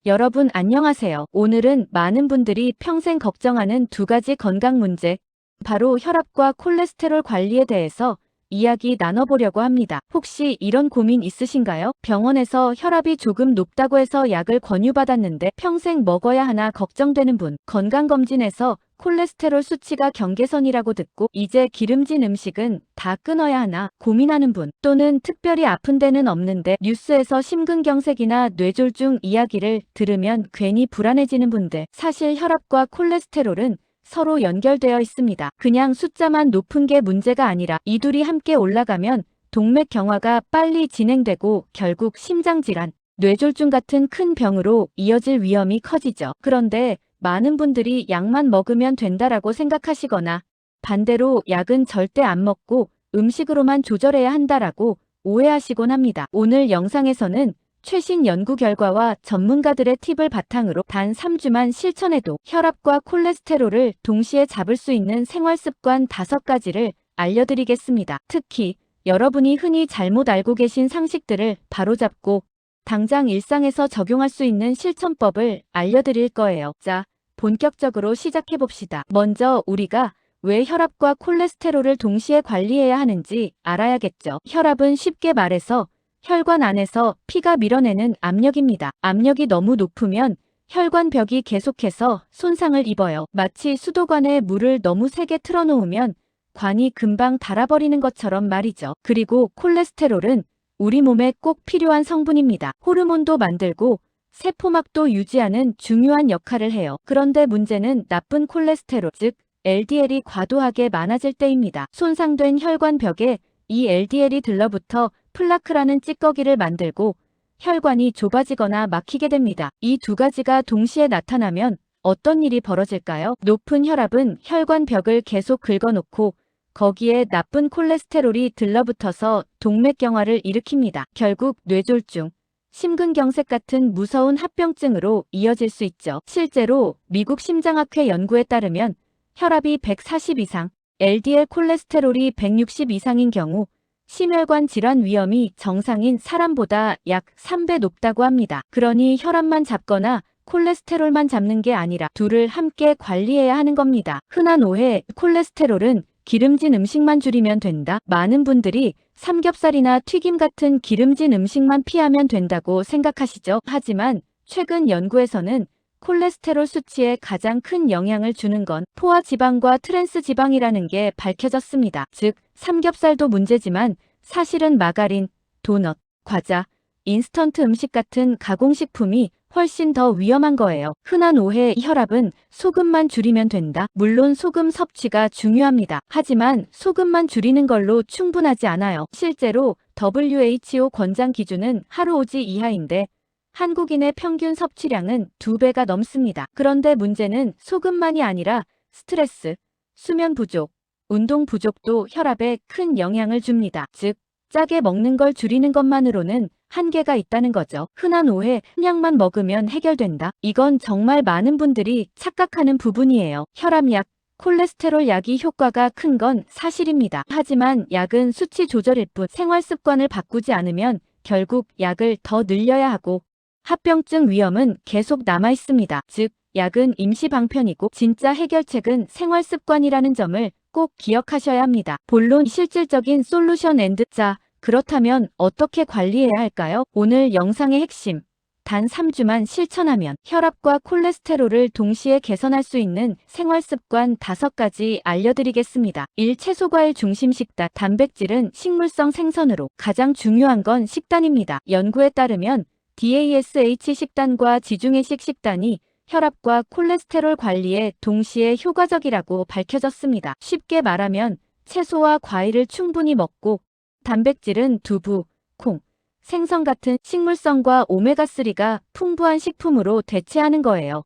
여러분 안녕하세요. 오늘은 많은 분들이 평생 걱정하는 두 가지 건강 문제, 바로 혈압과 콜레스테롤 관리에 대해서 이야기 나눠보려고 합니다. 혹시 이런 고민 있으신가요? 병원에서 혈압이 조금 높다고 해서 약을 권유받았는데 평생 먹어야 하나 걱정되는 분, 건강검진에서 콜레스테롤 수치가 경계선이라고 듣고 이제 기름진 음식은 다 끊어야 하나 고민하는 분, 또는 특별히 아픈 데는 없는데 뉴스에서 심근경색이나 뇌졸중 이야기를 들으면 괜히 불안해지는 분들, 사실 혈압과 콜레스테롤은 서로 연결되어 있습니다. 그냥 숫자만 높은 게 문제가 아니라 이 둘이 함께 올라가면 동맥경화가 빨리 진행되고 결국 심장질환, 뇌졸중 같은 큰 병으로 이어질 위험이 커지죠. 그런데 많은 분들이 약만 먹으면 된다라고 생각하시거나 반대로 약은 절대 안 먹고 음식으로만 조절해야 한다라고 오해하시곤 합니다. 오늘 영상에서는 최신 연구 결과와 전문가들의 팁을 바탕으로 단 3주만 실천해도 혈압과 콜레스테롤을 동시에 잡을 수 있는 생활습관 5가지를 알려드리겠습니다. 특히 여러분이 흔히 잘못 알고 계신 상식들을 바로잡고 당장 일상에서 적용할 수 있는 실천법을 알려드릴 거예요. 자, 본격적으로 시작해봅시다. 먼저 우리가 왜 혈압과 콜레스테롤을 동시에 관리해야 하는지 알아야겠죠. 혈압은 쉽게 말해서 혈관 안에서 피가 밀어내는 압력입니다. 압력이 너무 높으면 혈관벽이 계속해서 손상을 입어요. 마치 수도관에 물을 너무 세게 틀어놓으면 관이 금방 닳아버리는 것처럼 말이죠. 그리고 콜레스테롤은 우리 몸에 꼭 필요한 성분입니다. 호르몬도 만들고 세포막도 유지하는 중요한 역할을 해요. 그런데 문제는 나쁜 콜레스테롤, 즉 LDL이 과도하게 많아질 때입니다. 손상된 혈관벽에 이 LDL이 들러붙어 플라크라는 찌꺼기를 만들고 혈관이 좁아지거나 막히게 됩니다. 이 두 가지가 동시에 나타나면 어떤 일이 벌어질까요? 높은 혈압은 혈관벽을 계속 긁어놓고 거기에 나쁜 콜레스테롤이 들러붙어서 동맥경화를 일으킵니다. 결국 뇌졸중, 심근경색 같은 무서운 합병증으로 이어질 수 있죠. 실제로 미국 심장학회 연구에 따르면 혈압이 140 이상, LDL 콜레스테롤이 160 이상인 경우 심혈관 질환 위험이 정상인 사람보다 약 3배 높다고 합니다. 그러니 혈압만 잡거나 콜레스테롤만 잡는 게 아니라 둘을 함께 관리해야 하는 겁니다. 흔한 오해, 콜레스테롤은 기름진 음식만 줄이면 된다. 많은 분들이 삼겹살이나 튀김 같은 기름진 음식만 피하면 된다고 생각하시죠. 하지만 최근 연구에서는 콜레스테롤 수치에 가장 큰 영향을 주는 건 포화지방과 트랜스지방이라는 게 밝혀졌습니다. 즉, 삼겹살도 문제지만 사실은 마가린, 도넛, 과자, 인스턴트 음식 같은 가공식품이 훨씬 더 위험한 거예요. 흔한 오해, 혈압은 소금만 줄이면 된다. 물론 소금 섭취가 중요합니다. 하지만 소금만 줄이는 걸로 충분하지 않아요. 실제로 WHO 권장 기준은 하루 5지 이하인데 한국인의 평균 섭취량은 2배가 넘습니다. 그런데 문제는 소금만이 아니라 스트레스, 수면 부족, 운동 부족도 혈압에 큰 영향을 줍니다. 즉, 짜게 먹는 걸 줄이는 것만으로는 한계가 있다는 거죠. 흔한 오해, 약만 먹으면 해결된다. 이건 정말 많은 분들이 착각하는 부분이에요. 혈압약, 콜레스테롤 약이 효과가 큰 건 사실입니다. 하지만 약은 수치 조절일 뿐 생활 습관을 바꾸지 않으면 결국 약을 더 늘려야 하고 합병증 위험은 계속 남아 있습니다. 즉, 약은 임시 방편이고 진짜 해결책은 생활 습관이라는 점을 꼭 기억하셔야 합니다. 본론 실질적인 솔루션 자, 그렇다면 어떻게 관리해야 할까요? 오늘 영상의 핵심. 단 3주만 실천하면 혈압과 콜레스테롤을 동시에 개선할 수 있는 생활습관 5가지 알려드리겠습니다. 1. 채소과일 중심 식단. 단백질은 식물성 생선으로 가장 중요한 건 식단입니다. 연구에 따르면 DASH 식단과 지중해식 식단이 혈압과 콜레스테롤 관리에 동시에 효과적이라고 밝혀졌습니다. 쉽게 말하면 채소와 과일을 충분히 먹고 단백질은 두부, 콩, 생선 같은 식물성과 오메가3가 풍부한 식품으로 대체하는 거예요.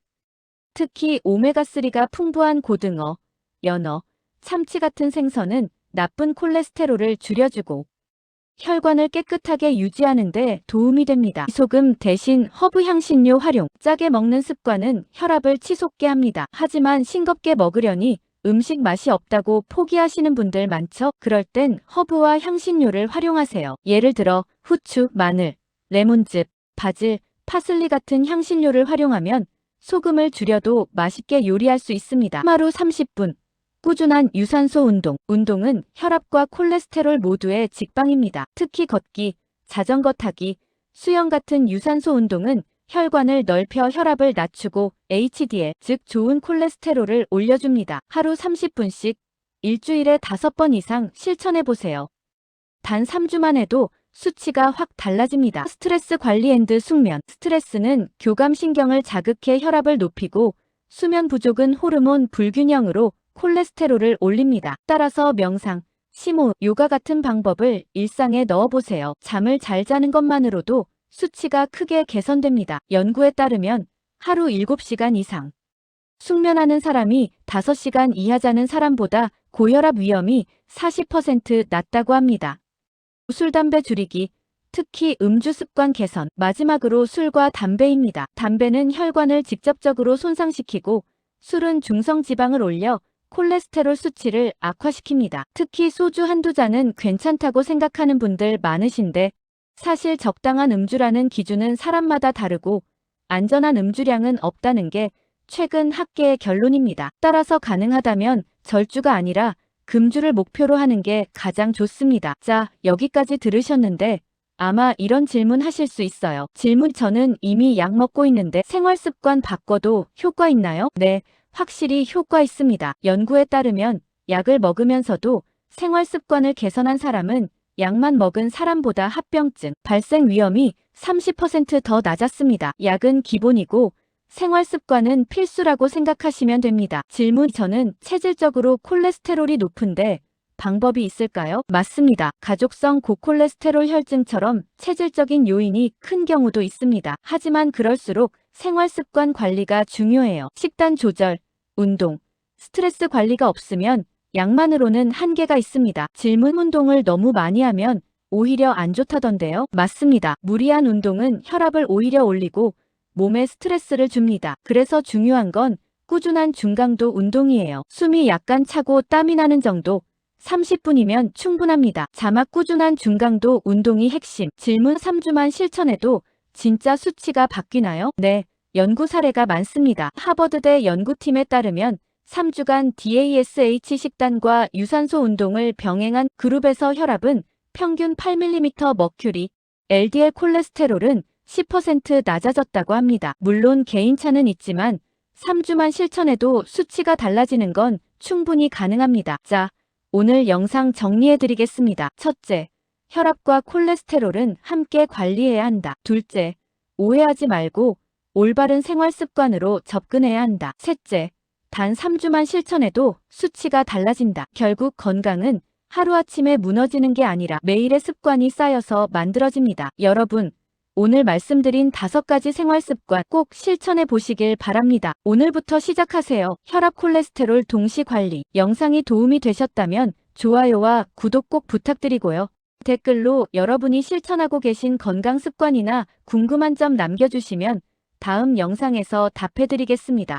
특히 오메가3가 풍부한 고등어, 연어, 참치 같은 생선은 나쁜 콜레스테롤을 줄여주고 혈관을 깨끗하게 유지하는 데 도움이 됩니다. 소금 대신 허브 향신료 활용. 짜게 먹는 습관은 혈압을 치솟게 합니다. 하지만 싱겁게 먹으려니 음식 맛이 없다고 포기하시는 분들 많죠? 그럴 땐 허브와 향신료를 활용하세요. 예를 들어 후추, 마늘, 레몬즙, 바질, 파슬리 같은 향신료를 활용하면 소금을 줄여도 맛있게 요리할 수 있습니다. 하루 30분. 꾸준한 유산소 운동. 운동은 혈압과 콜레스테롤 모두의 직방입니다. 특히 걷기, 자전거 타기, 수영 같은 유산소 운동은 혈관을 넓혀 혈압을 낮추고 HDL, 즉 좋은 콜레스테롤을 올려줍니다. 하루 30분씩 일주일에 5번 이상 실천해보세요. 단 3주만 해도 수치가 확 달라집니다. 스트레스 관리 앤드 숙면. 스트레스는 교감신경을 자극해 혈압을 높이고 수면 부족은 호르몬 불균형으로 콜레스테롤을 올립니다. 따라서 명상, 심호흡, 요가 같은 방법을 일상에 넣어보세요. 잠을 잘 자는 것만으로도 수치가 크게 개선됩니다. 연구에 따르면 하루 7시간 이상 숙면하는 사람이 5시간 이하 자는 사람보다 고혈압 위험이 40% 낮다고 합니다. 술, 담배 줄이기, 특히 음주 습관 개선. 마지막으로 술과 담배입니다. 담배는 혈관을 직접적으로 손상시키고 술은 중성지방을 올려 콜레스테롤 수치를 악화시킵니다. 특히 소주 한두 잔은 괜찮다고 생각하는 분들 많으신데 사실 적당한 음주라는 기준은 사람마다 다르고 안전한 음주량은 없다는 게 최근 학계의 결론입니다. 따라서 가능하다면 절주가 아니라 금주를 목표로 하는 게 가장 좋습니다. 자, 여기까지 들으셨는데 아마 이런 질문 하실 수 있어요. 질문: 저는 이미 약 먹고 있는데 생활습관 바꿔도 효과 있나요? 네, 확실히 효과 있습니다. 연구에 따르면 약을 먹으면서도 생활습관을 개선한 사람은 약만 먹은 사람보다 합병증 발생 위험이 30% 더 낮았습니다. 약은 기본이고 생활습관은 필수라고 생각하시면 됩니다. 질문: 저는 체질적으로 콜레스테롤이 높은데 방법이 있을까요? 맞습니다. 가족성 고콜레스테롤 혈증처럼 체질적인 요인이 큰 경우도 있습니다. 하지만 그럴수록 생활습관 관리가 중요해요. 식단 조절, 운동, 스트레스 관리가 없으면 약만으로는 한계가 있습니다. 질문: 운동을 너무 많이 하면 오히려 안 좋다던데요? 맞습니다. 무리한 운동은 혈압을 오히려 올리고 몸에 스트레스를 줍니다. 그래서 중요한 건 꾸준한 중강도 운동이에요. 숨이 약간 차고 땀이 나는 정도 30분이면 충분합니다. 자막: 꾸준한 중강도 운동이 핵심. 질문: 3주만 실천해도 진짜 수치가 바뀌나요? 네, 연구 사례가 많습니다. 하버드대 연구팀에 따르면 3주간 DASH 식단과 유산소 운동을 병행한 그룹에서 혈압은 평균 8mm 머큐리, LDL 콜레스테롤은 10% 낮아졌다고 합니다. 물론 개인차는 있지만 3주만 실천해도 수치가 달라지는 건 충분히 가능합니다. 자, 오늘 영상 정리해드리겠습니다. 첫째, 혈압과 콜레스테롤은 함께 관리해야 한다. 둘째, 오해하지 말고 올바른 생활 습관으로 접근해야 한다. 셋째, 단 3주만 실천해도 수치가 달라진다. 결국 건강은 하루아침에 무너지는 게 아니라 매일의 습관이 쌓여서 만들어집니다. 여러분, 오늘 말씀드린 5가지 생활 습관 꼭 실천해 보시길 바랍니다. 오늘부터 시작하세요. 혈압, 콜레스테롤 동시 관리. 영상이 도움이 되셨다면 좋아요와 구독 꼭 부탁드리고요. 댓글로 여러분이 실천하고 계신 건강 습관이나 궁금한 점 남겨주시면 다음 영상에서 답해드리겠습니다.